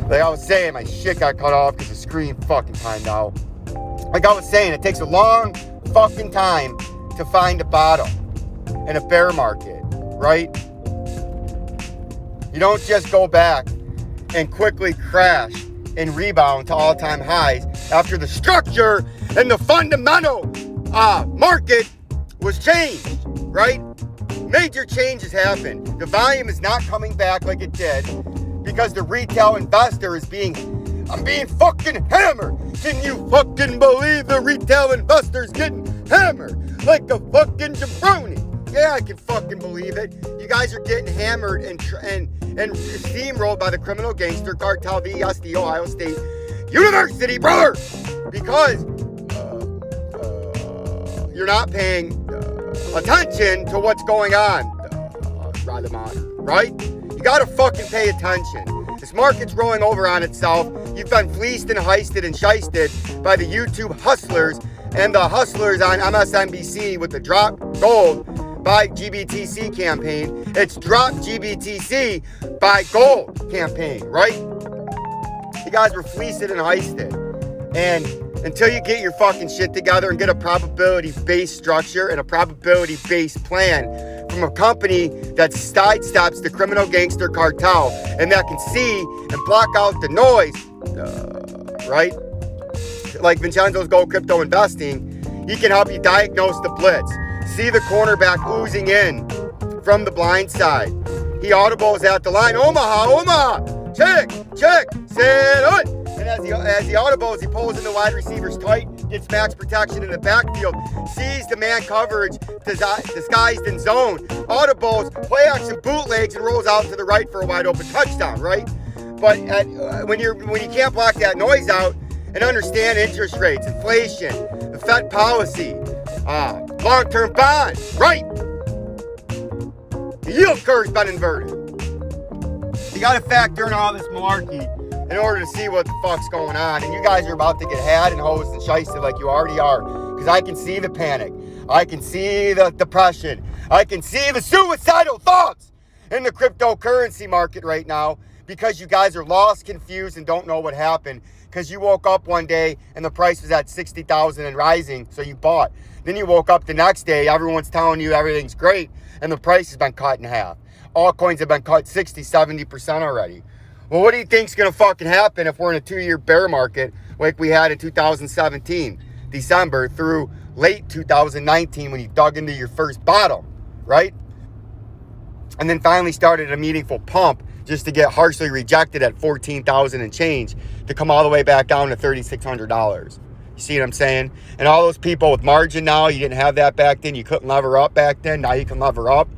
Like I was saying, my shit got cut off because the screen fucking timed out. Like I was saying, it takes a long fucking time to find a bottom in a bear market, right? You don't just go back and quickly crash and rebound to all-time highs after the structure and the fundamental market was changed, right? Major changes happened. The volume is not coming back like it did because the retail investor is I'm being fucking hammered. Can you fucking believe the retail investor's getting hammered like a fucking jabroni? Yeah, I can fucking believe it. You guys are getting hammered and steamrolled by the criminal gangster cartel vs. the Ohio State University, brother, because you're not paying attention to what's going on, right? You gotta fucking pay attention. This market's rolling over on itself. You've been fleeced and heisted and shysted by the YouTube hustlers and the hustlers on MSNBC with the Drop Gold by GBTC campaign. It's Drop GBTC by Gold campaign, right? You guys were fleeced and heisted. And until you get your fucking shit together and get a probability-based structure and a probability-based plan from a company that sidesteps the criminal gangster cartel and that can see and block out the noise, right? Like Vincenzo'S Gold Crypto Investing, he can help you diagnose the blitz, see the cornerback oozing in from the blind side. He audibles at the line, Omaha, check, set it. And as he audibles, he pulls in the wide receivers tight, gets max protection in the backfield, sees the man coverage disguised in zone, audibles, play action bootlegs, and rolls out to the right for a wide open touchdown, right? But when you can't block that noise out and understand interest rates, inflation, the Fed policy, long-term bonds, right? The yield curve's been inverted. You got to factor in all this malarkey in order to see what the fuck's going on. And you guys are about to get had and hosed and shysted like you already are. Because I can see the panic. I can see the depression. I can see the suicidal thoughts in the cryptocurrency market right now. Because you guys are lost, confused, and don't know what happened. Because you woke up one day and the price was at 60,000 and rising, so you bought. Then you woke up the next day, everyone's telling you everything's great, and the price has been cut in half. All coins have been cut 60, 70% already. Well, what do you think's gonna fucking happen if we're in a 2-year bear market like we had in 2017, December through late 2019 when you dug into your first bottom, right? And then finally started a meaningful pump just to get harshly rejected at 14,000 and change to come all the way back down to $3,600. You see what I'm saying? And all those people with margin now, you didn't have that back then. You couldn't lever up back then. Now you can lever up.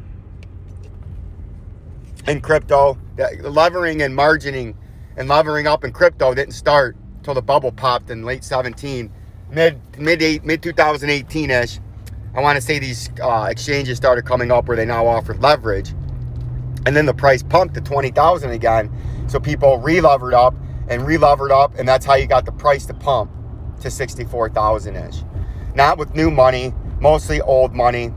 In crypto, the levering and margining and levering up in crypto didn't start until the bubble popped in late 17, mid 2018-ish. I want to say these exchanges started coming up where they now offer leverage. And then the price pumped to 20,000 again. So people re-levered up, and that's how you got the price to pump to 64,000-ish. Not with new money, mostly old money.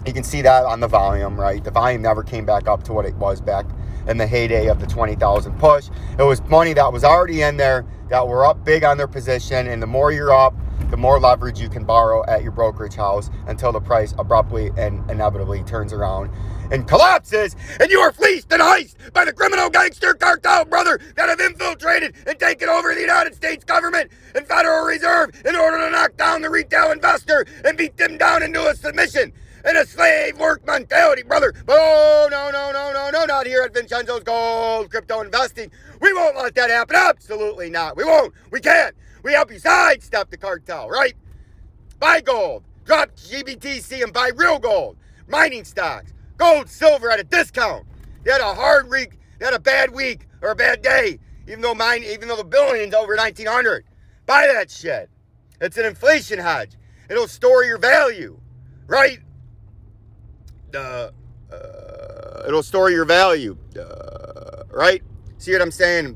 You can see that on the volume, right? The volume never came back up to what it was back in the heyday of the 20,000 push. It was money that was already in there that were up big on their position, and the more you're up, the more leverage you can borrow at your brokerage house until the price abruptly and inevitably turns around and collapses, and you are fleeced and heisted by the criminal gangster cartel, brother, that have infiltrated and taken over the United States government and Federal Reserve in order to knock down the retail investor and beat them down into a submission and a slave work mentality, brother. But oh, no, not here at Vincenzo'S Gold Crypto Investing. We won't let that happen. Absolutely not. We won't. We can't. We help you sidestep the cartel, right? Buy gold. Drop GBTC and buy real gold. Mining stocks. Gold, silver at a discount. You had a hard week. You had a bad week or a bad day. Even though the billion's over 1,900. Buy that shit. It's an inflation hedge. It'll store your value, right? It'll store your value, right? See what I'm saying?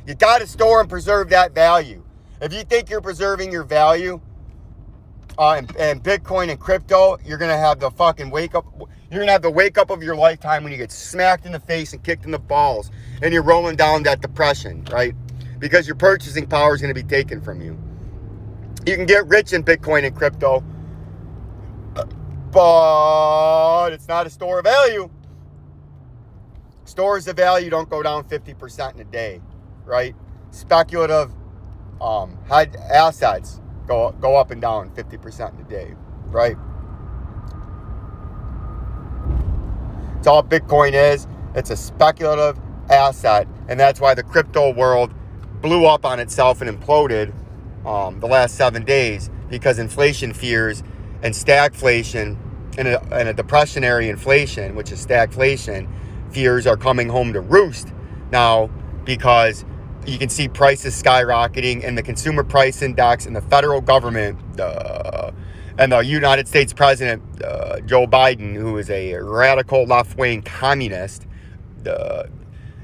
You got to store and preserve that value. If you think you're preserving your value, and Bitcoin and crypto, you're gonna have the fucking wake up. You're gonna have the wake up of your lifetime when you get smacked in the face and kicked in the balls, and you're rolling down that depression, right? Because your purchasing power is gonna be taken from you. You can get rich in Bitcoin and crypto, but it's not a store of value. Stores of value don't go down 50% in a day, right? Speculative assets go up and down 50% in a day, right? It's all Bitcoin is. It's a speculative asset, and that's why the crypto world blew up on itself and imploded the last 7 days, because inflation fears and stagflation and a depressionary inflation, which is stagflation, fears are coming home to roost now, because you can see prices skyrocketing, and the consumer price index and the federal government and the United States President Joe Biden, who is a radical left-wing communist,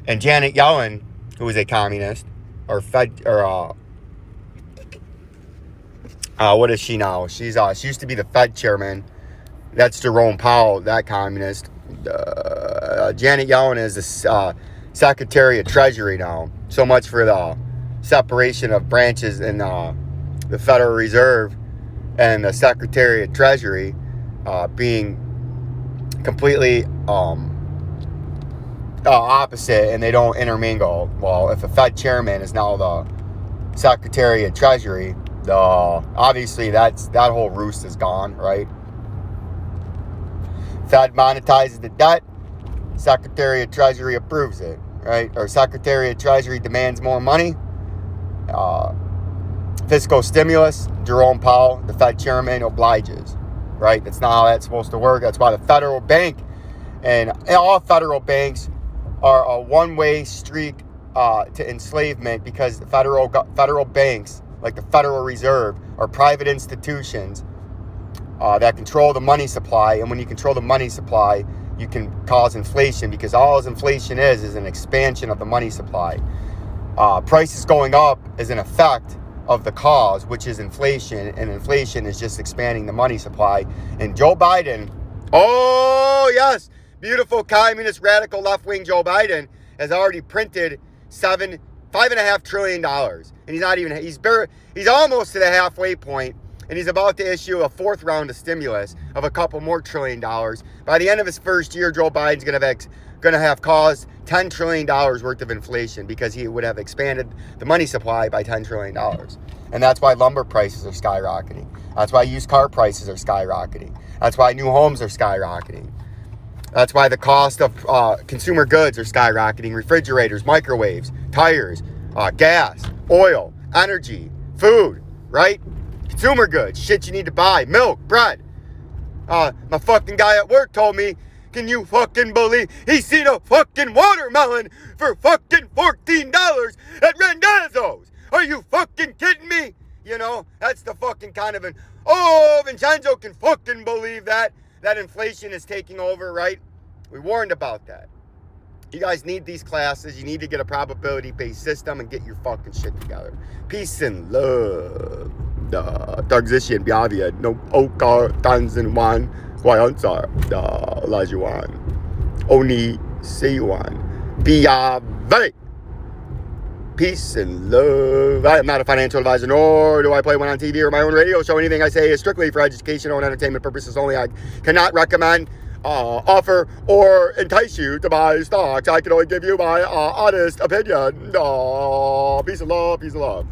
and Janet Yellen, who is a communist, or what is she now? She used to be the Fed chairman. That's Jerome Powell, that communist. Janet Yellen is the Secretary of Treasury now. So much for the separation of branches in the Federal Reserve and the Secretary of Treasury being completely opposite, and they don't intermingle. Well, if a Fed chairman is now the Secretary of Treasury, obviously that whole roost is gone, right? Fed monetizes the debt, Secretary of Treasury approves it, right? Or Secretary of Treasury demands more money. Fiscal stimulus, Jerome Powell, the Fed chairman, obliges, right? That's not how that's supposed to work. That's why the federal bank and all federal banks are a one-way streak to enslavement, because the federal banks, like the Federal Reserve, are private institutions that control the money supply. And when you control the money supply, you can cause inflation, because all inflation is an expansion of the money supply. Prices going up is an effect of the cause, which is inflation, and inflation is just expanding the money supply. And Joe Biden, oh yes, beautiful communist radical left-wing Joe Biden has already printed $5.5 trillion, and he's almost to the halfway point, and he's about to issue a fourth round of stimulus of a couple more $1 trillion. By the end of his first year, Joe Biden's going to have caused $10 trillion worth of inflation, because he would have expanded the money supply by $10 trillion. And that's why lumber prices are skyrocketing. That's why used car prices are skyrocketing. That's why new homes are skyrocketing. That's why the cost of consumer goods are skyrocketing. Refrigerators, microwaves, tires, gas, oil, energy, food, right? Consumer goods, shit you need to buy, milk, bread. My fucking guy at work told me, can you fucking believe he seen a fucking watermelon for fucking $14 at Randazzo's? Are you fucking kidding me? You know, that's the fucking kind of Vincenzo can fucking believe that inflation is taking over, right? We warned about that. You guys need these classes. You need to get a probability-based system and get your fucking shit together. Peace and love. Tagzishin biavia no oka tanzan Kwayansa Lajuan Oni Seiwan Biave. Peace and love. I am not a financial advisor, nor do I play one on TV or my own radio show. Anything I say is strictly for educational and entertainment purposes only. I cannot recommend, offer, or entice you to buy stocks. I can only give you my honest opinion. Peace and love. Peace and love.